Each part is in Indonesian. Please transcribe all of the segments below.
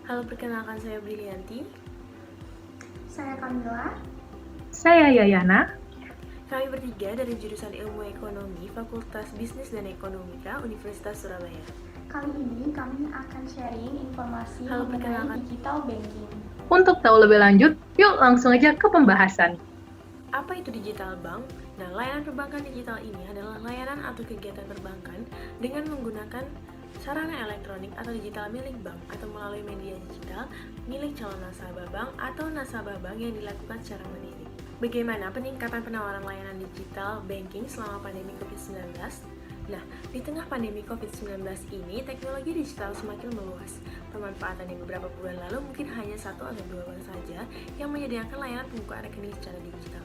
Halo, perkenalkan saya Brilianti. Saya Kamila. Saya Yayana. Kami bertiga dari jurusan Ilmu Ekonomi, Fakultas Bisnis dan Ekonomika, Universitas Surabaya. Kali ini kami akan sharing informasi Halo, mengenai perkenalkan. digital banking. Untuk tahu lebih lanjut, yuk langsung aja ke pembahasan. Apa itu digital bank? Nah, layanan perbankan digital ini adalah layanan atau kegiatan perbankan dengan menggunakan sarana elektronik atau digital milik bank atau melalui media digital milik calon nasabah bank atau nasabah bank yang dilakukan secara mandiri. Bagaimana peningkatan penawaran layanan digital banking selama pandemi COVID-19? Nah, di tengah pandemi COVID-19 ini, teknologi digital semakin meluas. Pemanfaatan di beberapa bulan lalu mungkin hanya 1 atau 2 bank saja yang menyediakan layanan pembukaan rekening secara digital.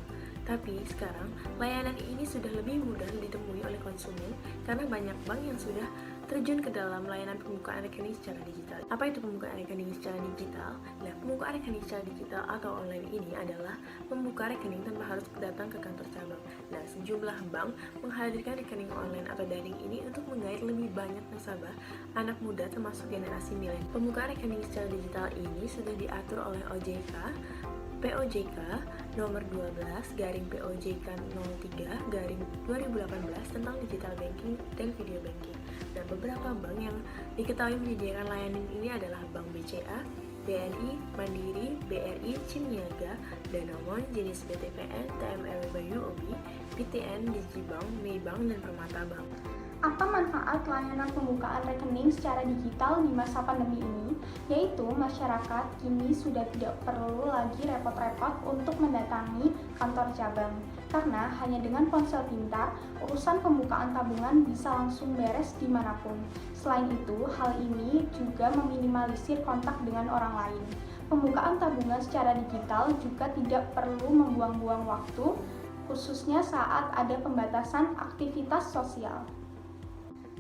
Tapi sekarang, layanan ini sudah lebih mudah ditemui oleh konsumen karena banyak bank yang sudah terjun ke dalam layanan pembukaan rekening secara digital. Apa itu pembukaan rekening secara digital? Nah, pembukaan rekening secara digital atau online ini adalah membuka rekening tanpa harus datang ke kantor cabang. Nah, sejumlah bank menghadirkan rekening online atau daring ini untuk menggait lebih banyak nasabah anak muda termasuk generasi milenial. Pembukaan rekening secara digital ini sudah diatur oleh OJK POJK nomor 12 garing POJK 03 garing 2018 tentang digital banking dan video banking. Dan beberapa bank yang diketahui menyediakan layanan ini adalah Bank BCA, BNI, Mandiri, BRI, Ciniaga, Danamon, jenis BTPN, TMRW Bayu Obi, PTN, Digibank, Maybank, dan Permata Bank. Apa manfaat layanan pembukaan rekening secara digital di masa pandemi ini? Yaitu masyarakat kini sudah tidak perlu lagi repot-repot untuk mendatangi kantor cabang. Karena hanya dengan ponsel pintar, urusan pembukaan tabungan bisa langsung beres dimanapun. Selain itu, hal ini juga meminimalisir kontak dengan orang lain. Pembukaan tabungan secara digital juga tidak perlu membuang-buang waktu, khususnya saat ada pembatasan aktivitas sosial.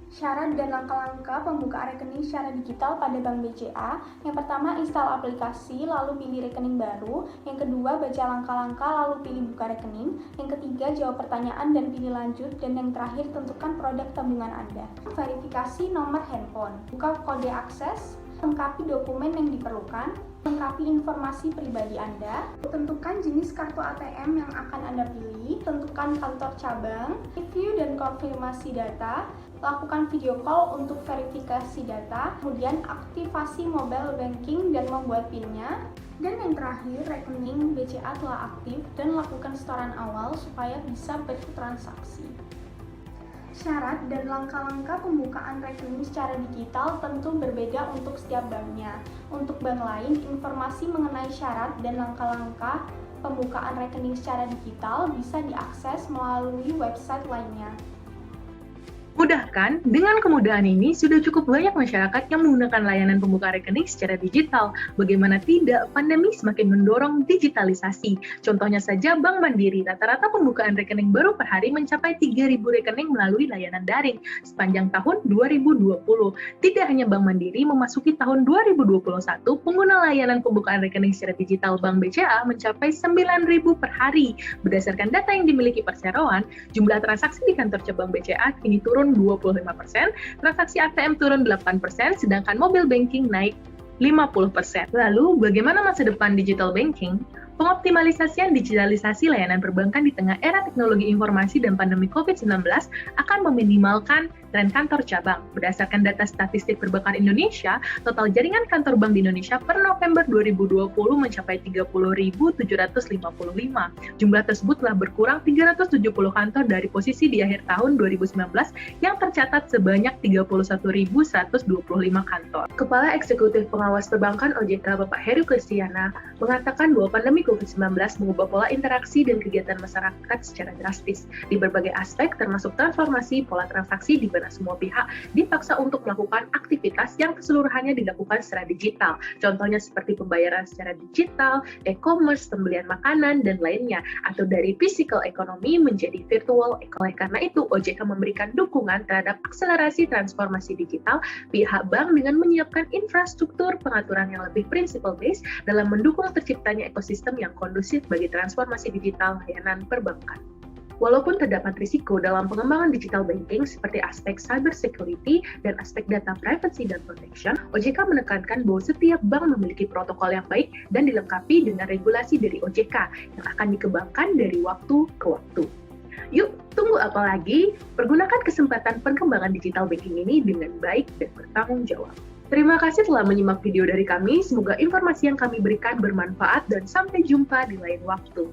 Syarat dan langkah-langkah pembukaan rekening secara digital pada Bank BCA. Yang pertama, install aplikasi, lalu pilih rekening baru. Yang kedua, baca langkah-langkah, lalu pilih buka rekening. Yang ketiga, jawab pertanyaan dan pilih lanjut. Dan yang terakhir, tentukan produk tabungan Anda. Verifikasi nomor handphone. Buka kode akses, lengkapi dokumen yang diperlukan, lengkapi informasi pribadi Anda, tentukan jenis kartu ATM yang akan Anda pilih, tentukan kantor cabang, review dan konfirmasi data, lakukan video call untuk verifikasi data, kemudian aktivasi mobile banking dan membuat PIN-nya, dan yang terakhir, rekening BCA telah aktif dan lakukan setoran awal supaya bisa bertransaksi. Syarat dan langkah-langkah pembukaan rekening secara digital tentu berbeda untuk setiap banknya. Untuk bank lain, informasi mengenai syarat dan langkah-langkah pembukaan rekening secara digital bisa diakses melalui website lainnya. Mudah kan? Dengan kemudahan ini, sudah cukup banyak masyarakat yang menggunakan layanan pembukaan rekening secara digital. Bagaimana tidak, pandemi semakin mendorong digitalisasi. Contohnya saja Bank Mandiri, rata-rata pembukaan rekening baru per hari mencapai 3.000 rekening melalui layanan daring sepanjang tahun 2020. Tidak hanya Bank Mandiri, memasuki tahun 2021, pengguna layanan pembukaan rekening secara digital Bank BCA mencapai 9.000 per hari. Berdasarkan data yang dimiliki Perseroan, jumlah transaksi di kantor cabang BCA kini turun 25%, transaksi ATM turun 8%, sedangkan mobile banking naik 50%. Lalu, bagaimana masa depan digital banking? Pengoptimalisasian digitalisasi layanan perbankan di tengah era teknologi informasi dan pandemi COVID-19 akan meminimalkan tren kantor cabang. Berdasarkan data statistik perbankan Indonesia, total jaringan kantor bank di Indonesia per November 2020 mencapai 30.755. Jumlah tersebut telah berkurang 370 kantor dari posisi di akhir tahun 2019 yang tercatat sebanyak 31.125 kantor. Kepala Eksekutif Pengawas Perbankan OJK Bapak Heru Kristiana mengatakan bahwa pandemi COVID-19 mengubah pola interaksi dan kegiatan masyarakat secara drastis di berbagai aspek, termasuk transformasi pola transaksi di mana semua pihak dipaksa untuk melakukan aktivitas yang keseluruhannya dilakukan secara digital. Contohnya seperti pembayaran secara digital, e-commerce, pembelian makanan, dan lainnya, atau dari physical economy menjadi virtual economy. Karena itu, OJK memberikan dukungan terhadap akselerasi transformasi digital pihak bank dengan menyiapkan infrastruktur pengaturan yang lebih principle-based dalam mendukung terciptanya ekosistem yang kondusif bagi transformasi digital layanan perbankan. Walaupun terdapat risiko dalam pengembangan digital banking seperti aspek cyber security dan aspek data privacy dan protection, OJK menekankan bahwa setiap bank memiliki protokol yang baik dan dilengkapi dengan regulasi dari OJK yang akan dikembangkan dari waktu ke waktu. Yuk, tunggu apa lagi? Pergunakan kesempatan perkembangan digital banking ini dengan baik dan bertanggung jawab. Terima kasih telah menyimak video dari kami. Semoga informasi yang kami berikan bermanfaat dan sampai jumpa di lain waktu.